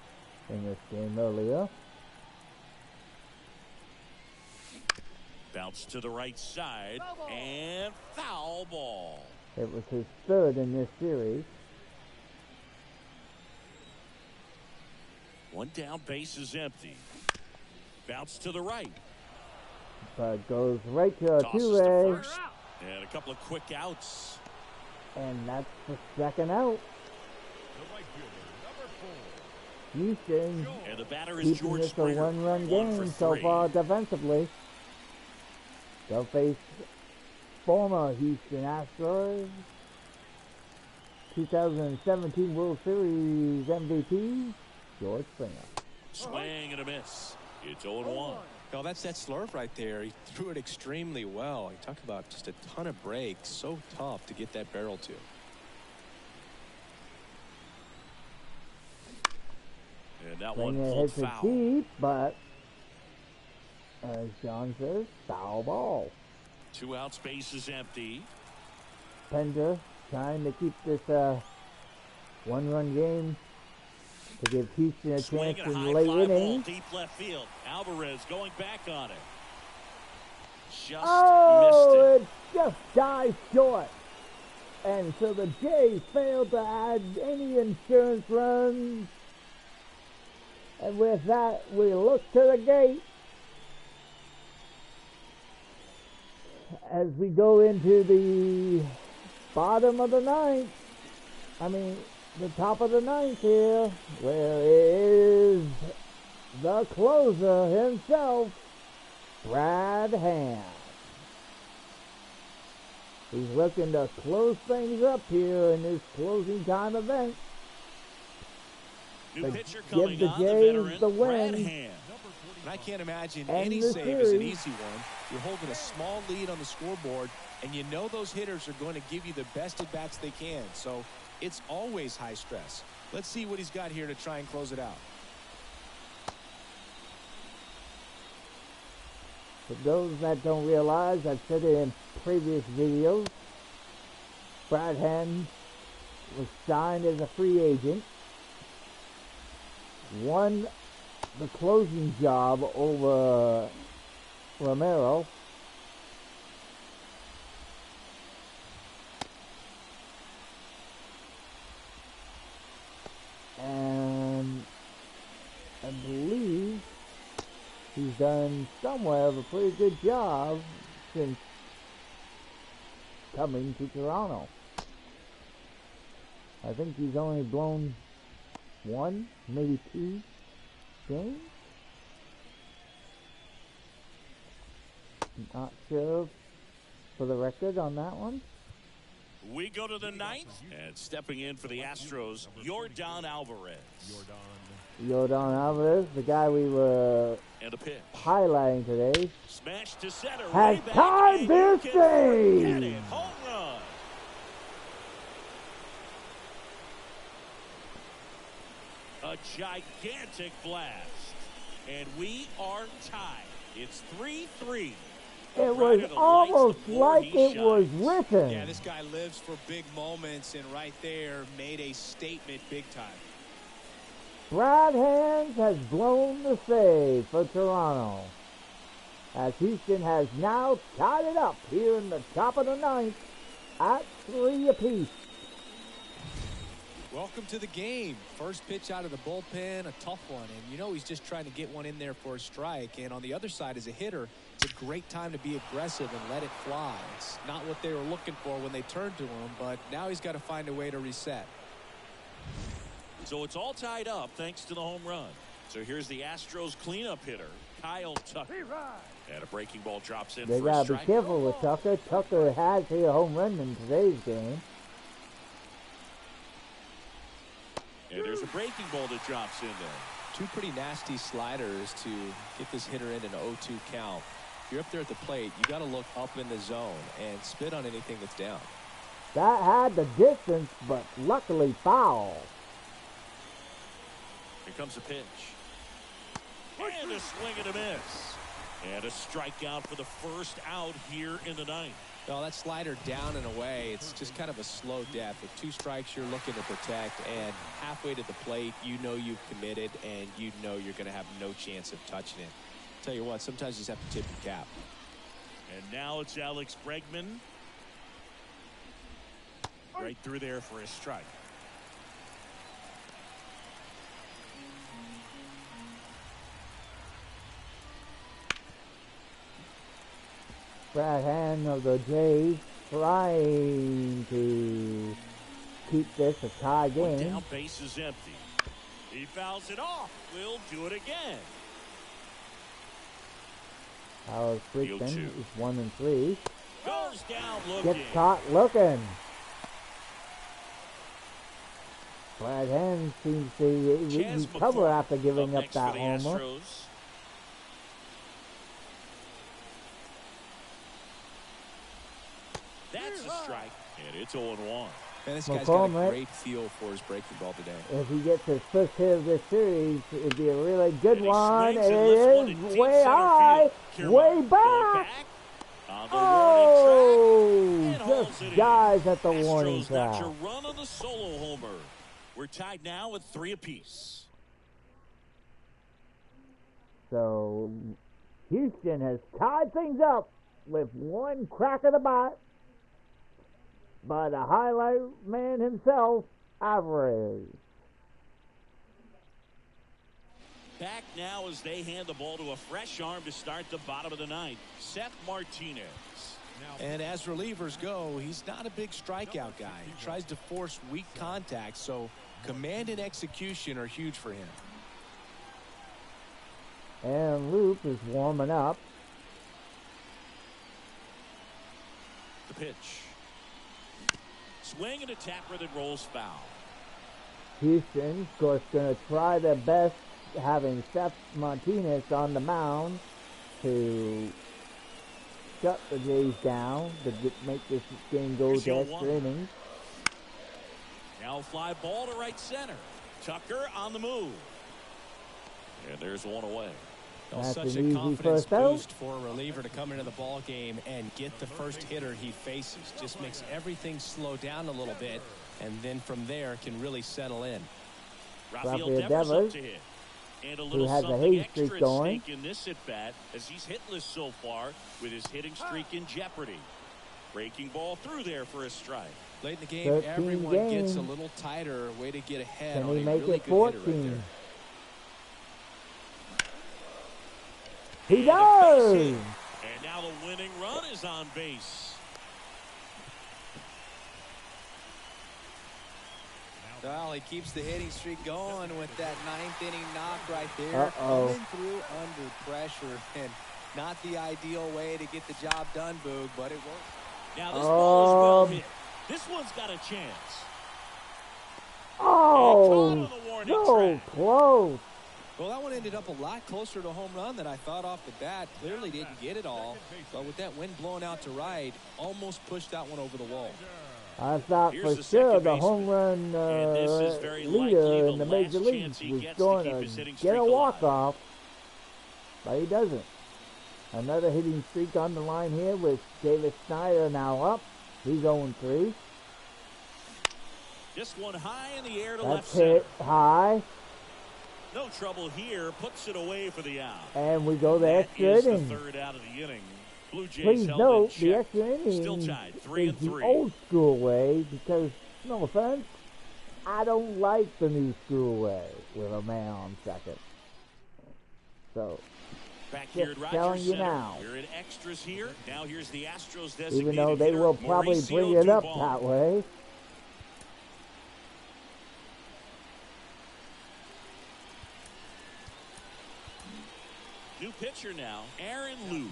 in this game earlier. Bounce to the right side and foul ball. It was his third in this series. One down, base is empty. Bounce to the right. But goes right to a Tosses to two-way. first. And a couple of quick outs. And that's the second out. The right fielder, number 4. Houston And the batter is keeping George this a Springer. one-run 1 game for so 3. far defensively. They'll face former Houston Astros 2017 World Series MVP George Springer. Swing and a miss. It's 0-1. Oh, that's that slurve right there. He threw it extremely well. You talk about just a ton of breaks. So tough to get that barrel to. And that one Springer pulled hits it foul. deep, but as John says, foul ball. 2 outs, base is empty. Pender trying to keep this one-run game to give Houston a Swing chance and a in high late fly ball innings. deep left field. Alvarez going back on it. Just Oh, missed it just dies short. And so the Jays failed to add any insurance runs. And with that, we look to the gate as we go into the bottom of the ninth. The top of the ninth here, where is the closer himself, Brad Hand. He's looking to close things up here in this closing time event. New to pitcher give coming the on, the Jays veteran, the Brad win. Hand. And I can't imagine And any the save is an series. easy one. You're holding a small lead on the scoreboard, and you know those hitters are going to give you the best at-bats they can. So it's always high stress. Let's see what he's got here to try and close it out. For those that don't realize, I've said it in previous videos, Brad Hand was signed as a free agent, won the closing job over Romero, and I believe he's done somewhat of a pretty good job since coming to Toronto. I think he's only blown one, maybe two games. Not sure for the record on that one. We go to the 9th, and stepping in for the Astros, Yordan Alvarez. Yordan Alvarez, the guy we were And a pitch. highlighting today, Smash to center. has way back, tied and this you can forget thing. it. Home run. A gigantic blast. And we are tied. It's 3-3. It was almost like it was written. Yeah, this guy lives for big moments, and right there made a statement big time. Brad Hand has blown the save for Toronto, as Houston has now tied it up here in the top of the ninth at 3 apiece. Welcome to the game. First pitch out of the bullpen, a tough one. And you know he's just trying to get one in there for a strike. And on the other side, as a hitter, it's a great time to be aggressive and let it fly. It's not what they were looking for when they turned to him, but now he's got to find a way to reset. So it's all tied up thanks to the home run. So here's the Astros cleanup hitter, Kyle Tucker. And a breaking ball drops in They for a gotta be strike. careful with Tucker. Tucker has hit a home run in today's game. And there's a breaking ball that drops in there. Two pretty nasty sliders to get this hitter in an 0-2 count. If you're up there at the plate, you got to look up in the zone and spit on anything that's down. That had the distance, but luckily foul. Here comes a pitch. And a swing and a miss. And a strikeout for the first out here in the ninth. No, that slider down and away, it's just kind of a slow death. With 2 strikes, you're looking to protect, and halfway to the plate, you know you've committed, and you know you're going to have no chance of touching it. Tell you what, sometimes you just have to tip your cap. And now it's Alex Bregman. Right through there for a strike. Brad Hand of the Jays trying to keep this a tie game. Down, base is empty. He fouls it off. We'll do it again. Alex Field Bregman 2. is 1-3. Goes down looking. Gets caught looking. Brad Hand seems to Chas recover McCormick after giving up next that for the homer. Astros. That's a strike, and it's 0-1. Man, this guy's got a McCormick, great feel for his breaking ball today. if he gets his first hit of this series, it'd be a really good And he one. swings It and lifts one is in deep way center high, field. way Kiermaier back. on the warning track. Oh, And holds just it in. dies at the warning Astros got track. your run on the solo homer. We're tied now at 3 apiece. So Houston has tied things up with one crack of the bat by the highlight man himself, Alvarez. Back now as they hand the ball to a fresh arm to start the bottom of the ninth, Seth Martinez. And as relievers go, he's not a big strikeout guy. He tries to force weak contact, so command and execution are huge for him. And Luke is warming up. The pitch. Swing and a tapper that rolls foul. Houston, of course, going to try their best having Seth Martinez on the mound to shut the Jays down, to make this game go Here's to your extra one. innings. Now fly ball to right center. Tucker on the move. And there's one away. Well, That's such an a easy confidence first out. boost for a reliever to come into the ball game and get the first hitter he faces. Just makes everything slow down a little bit, and then from there can really settle in. Rafael Rafael Devers up Devers, to hit. And a little has a something hitting extra streak at going. stake in this at-bat as he's hitless so far with his hitting streak in jeopardy. Breaking ball through there for a strike. Late in the game, 13 everyone gets a games. little tighter. Way to get ahead Can on he a make really it good hitter right 14? there. He And a base does! hit. And now the winning run is on base. Well, he keeps the hitting streak going with that 9th inning knock right there. Uh-oh. Coming through under pressure, and not the ideal way to get the job done, Boog, but it worked. Now this ball is well hit. This one's got a chance. Oh, And caught on the warning so track. close. Well, that one ended up a lot closer to a home run than I thought off the bat. Clearly didn't get it all, but with that wind blowing out to right, almost pushed that one over the wall. I thought Here's for the sure second the baseman. home run And this is very likely leader the in the major last leagues chance he was gets to going keep to his hitting get streak a alive. walk-off, but he doesn't. Another hitting streak on the line here with David Snyder now up. He's 0-3. This one high in the air to left That's center. hit high, No trouble here. Puts it away for the out. and we go to That extra is the innings. third out of the inning. Blue Jays Please held note, in the check. extra Still inning tied, is 3-3. the old school way because, no offense, I don't like the new school way with a man on second. So, Back here at just telling Rogers you Center. now. We're in extras here. Now here's the Astros designated Even though they hitter, will probably Mauricio bring it up Dubon. that way. New pitcher now, Aaron Luke.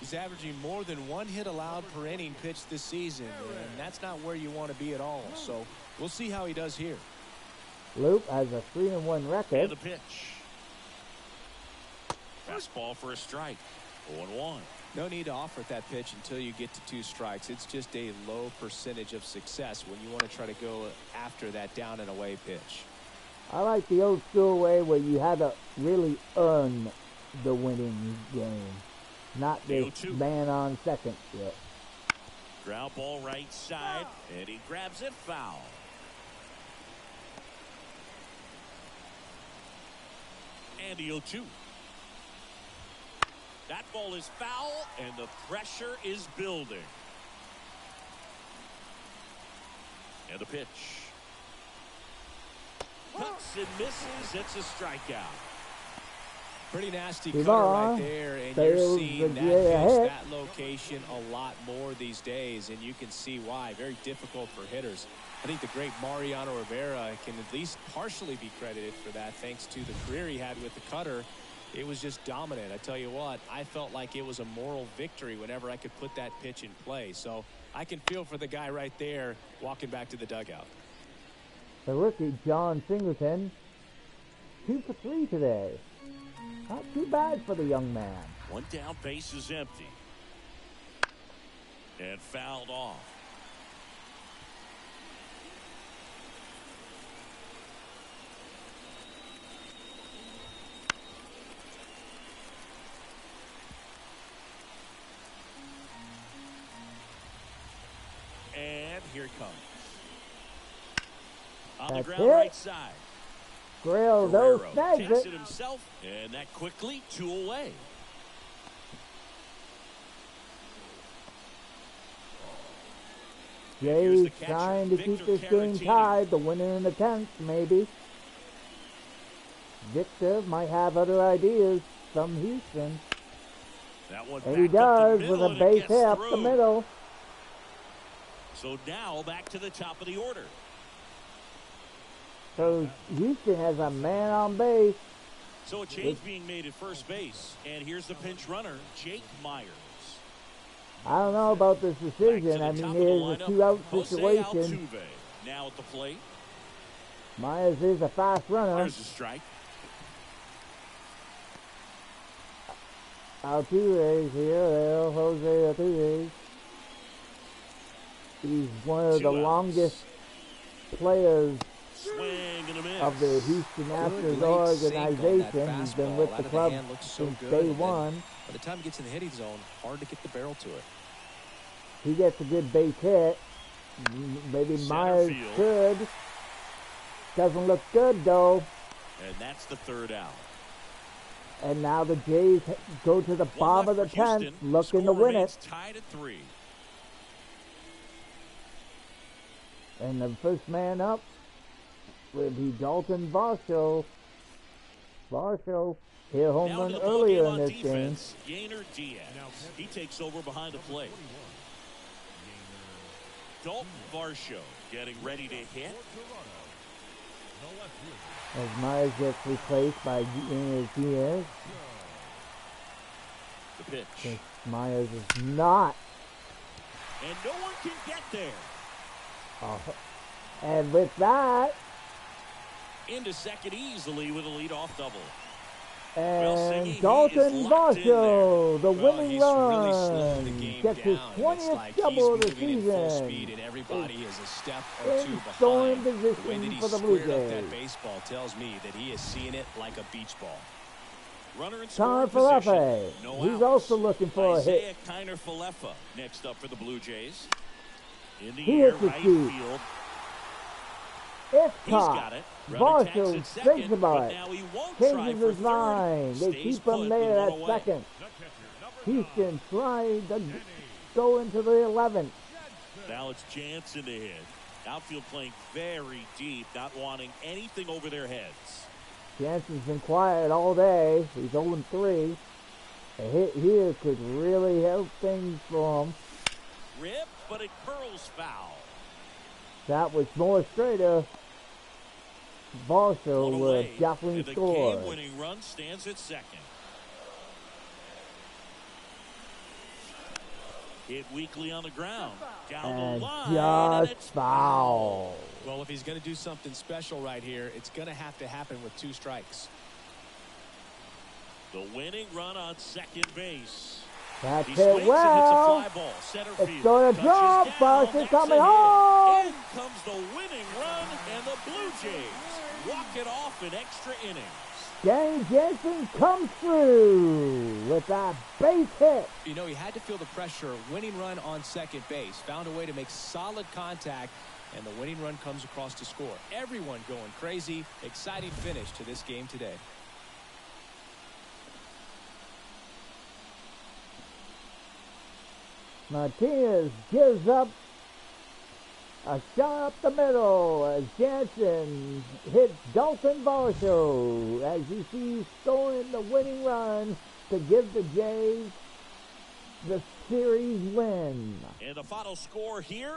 He's averaging more than 1 hit allowed per inning pitched this season, and that's not where you want to be at all. So we'll see how he does here. Luke has a 3-1 And record. the pitch. Fastball for a strike. 0-1. No need to offer at that pitch until you get to 2 strikes. It's just a low percentage of success when you want to try to go after that down and away pitch. I like the old school way where you had to really earn the winning game. Not this 0-2. man on second yet. Ground ball right side, and he grabs it foul. And the 0-2. That ball is foul, and the pressure is building. And the pitch. Cuts and misses. It's a strikeout. Pretty nasty Come cutter on. right there, and There's you're the seeing that J pitch, hit. that location a lot more these days, and you can see why. Very difficult for hitters. I think the great Mariano Rivera can at least partially be credited for that, thanks to the career he had with the cutter. It was just dominant. I tell you what, I felt like it was a moral victory whenever I could put that pitch in play. So I can feel for the guy right there walking back to the dugout. The rookie, John Singleton, 2 for 3 today. Not too bad for the young man. One down, base is empty. And fouled off. And here it comes. On the That's ground it. right side. Guerrero Guerrero snags takes it. it himself, and that quickly 2 away. Here's Jay's the catcher, trying to Victor keep this game Caratini. tied. The winner in the 10th, maybe. Victor might have other ideas from Houston. That one And he back up the does middle, with a and it base gets hit up the through. middle. So now back to the top of the order. So Houston has a man on base. So a change being made at first base. And here's the pinch runner, Jake Myers. I don't know about this Back to decision. the I top mean, of the it is a lineup, 2-out Jose situation. Altuve now at the plate. Myers is a fast runner. There's a strike. Altuve here. There, Jose Altuve. He's one of 2 the outs. longest players Swing and a miss. of the Houston Good Astros late sink on that organization. He's been fastball. with Out the of club hand, looks so since good, day and then one. by the time he gets in the hitting zone, hard to get the barrel to it. He gets a good base hit. Maybe Center Myers field. could. Doesn't look good though. And that's the 3rd out. And now the Jays go to the One bottom of the left for 10th, Houston. looking to Score win remains it. tied at 3. And the first man up will be Dalton Varsho. Varsho hit a home Now run to the ballgame earlier in on this game. defense, Yainer Diaz. He takes over behind the plate. Dalton Varsho getting ready to hit. As Myers gets replaced by Diaz. The pitch. Since Myers is not. And no one can get there. And with that, Into second easily with a leadoff double. and Siggy, Dalton he is locked in Varsho, the Well, winning he's really slowed the run, game gets his down. It's 20th like double of he's the moving in full speed, season. and everybody is a step or two In scoring behind. The way position that he for the Blue squared up Jays. that baseball tells me that he is seeing it like a beach ball. Runner in Connor scoring position. Falefa, No he's outs. also looking for a hit. Isaiah Kiner Falefa next up for the Blue Jays. In the He air, hits it right deep. field. It's He's got caught. it. Runner tags Varsho at second, thinks about but it. now he won't try Changes for his third. mind. They Stays keep put him with there one at away. second. The catcher, number Houston trying to go into the 11th. Now it's Jansen to hit. Outfield playing very deep, not wanting anything over their heads. Jansen's been quiet all day. He's 0-3. A hit here could really help things for him. Rip, but it curls foul. That was more straighter. Varsho would definitely score. The game-winning run stands at second. Hit weakly on the ground. Down the line, and it's foul. Well, if he's going to do something special right here, it's going to have to happen with 2 strikes. The winning run on second base. That's He it swings well. and hits a fly ball. Center It's field. going to drop. Varsho's coming home. In comes the winning run, and the Blue Jays walk it off in extra innings. Danny Jansen comes through with that base hit. You know, he had to feel the pressure. Winning run on second base. Found a way to make solid contact, and the winning run comes across to score. Everyone going crazy. Exciting finish to this game today. Martinez gives up a shot up the middle as Jansen hits Dalton Varsho as you see scoring the winning run to give the Jays the series win. And the final score here,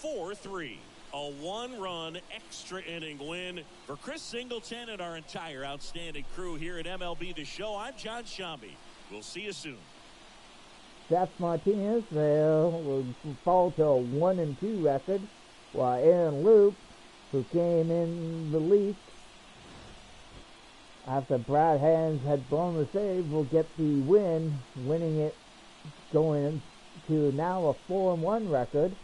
4-3. A 1-run extra inning win for Chris Singleton and our entire outstanding crew here at MLB The Show. I'm John Shambi. We'll see you soon. Seth Martinez will fall to a 1-2 record, while Aaron Loop, who came in relief after Brad Hands had blown the save, will get the win, winning it, going to now a 4-1 record.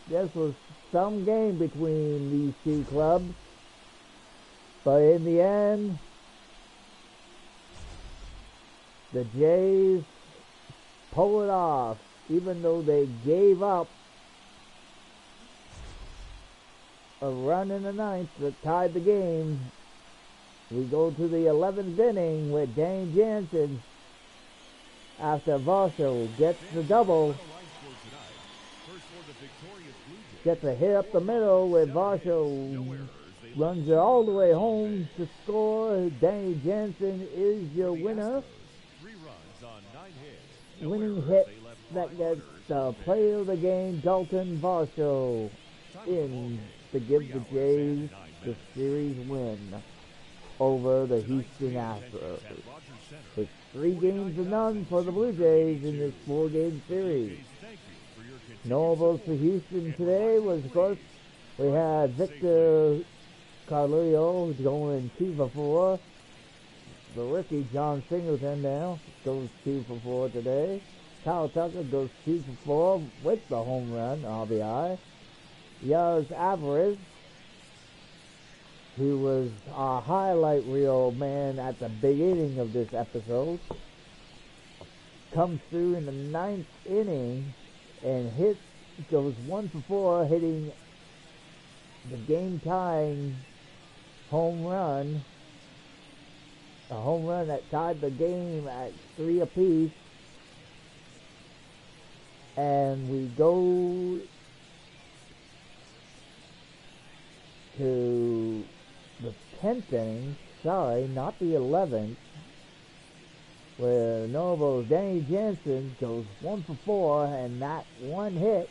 This was some game between these 2 clubs, but in the end, the Jays pull it off, even though they gave up a run in the 9th that tied the game. We go to the 11th inning with Dane Jansen after Varsho gets the double. Gets a hit up the middle where Varsho runs it all the way home to score. Danny Jansen is your winner. Winning hit that gets the player of the game, Dalton Varsho, in to give the Jays the series win over the Houston Astros. It's 3-0 for the Blue Jays in this 4-game series. Notables for Houston today was, of course, we had Victor Carrillo going 2 for 4. The rookie John Singleton now goes 2 for 4 today. Kyle Tucker goes 2 for 4 with the home run RBI. Yaz Alvarez, who was our highlight reel man at the beginning of this episode, comes through in the 9th inning and goes 1 for 4, hitting the game-tying home run. A home run that tied the game at 3 apiece. And we go to the 10th inning. Sorry, not the 11th. Where Novo's Danny Jansen goes 1 for 4, and that one hit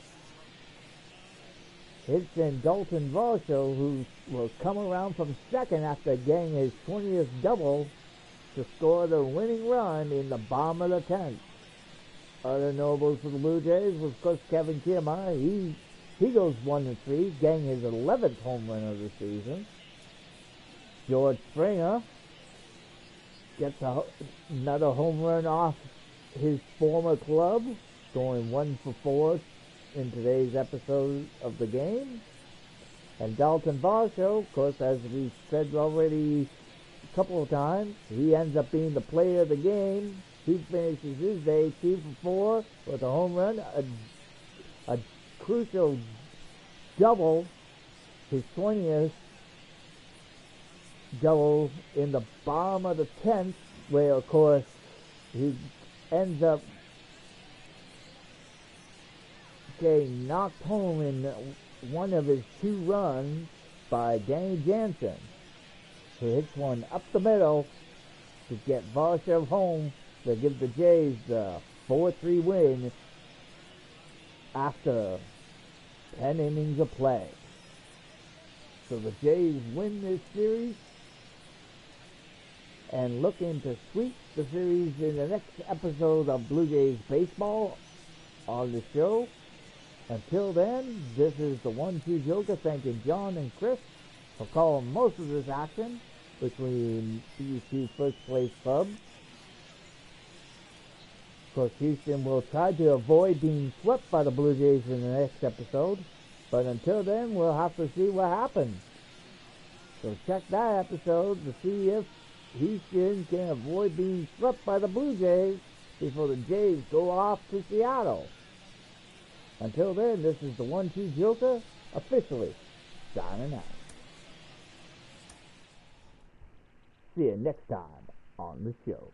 hits in Dalton Varsho, who will come around from second after getting his 20th double to score the winning run in the bottom of the 10th. Other notables for the Blue Jays was, of course, Kevin Kiermaier. He goes 1-3, getting his 11th home run of the season. George Springer gets another home run off his former club, going 1 for 4 in today's episode of the game. And Dalton Varsho, of course, as we said already a couple of times, he ends up being the player of the game. He finishes his day 2 for 4 with a home run, a crucial double, his 20th, double in the bottom of the 10th, where, of course, he ends up getting knocked home in one of his 2 runs by Danny Jansen, who hits one up the middle to get Varshev home to give the Jays the 4-3 win after 10 innings of play. So the Jays win this series and looking to sweep the series in the next episode of Blue Jays Baseball on the show. Until then, this is the 1-2 Joker thanking John and Chris for calling most of this action between these 2 first-place clubs. Of course, Houston will try to avoid being swept by the Blue Jays in the next episode, but until then, we'll have to see what happens. So check that episode to see if Houston can avoid being swept by the Blue Jays before the Jays go off to Seattle. Until then, this is the 1-2 Joker, officially signing out. See you next time on the show.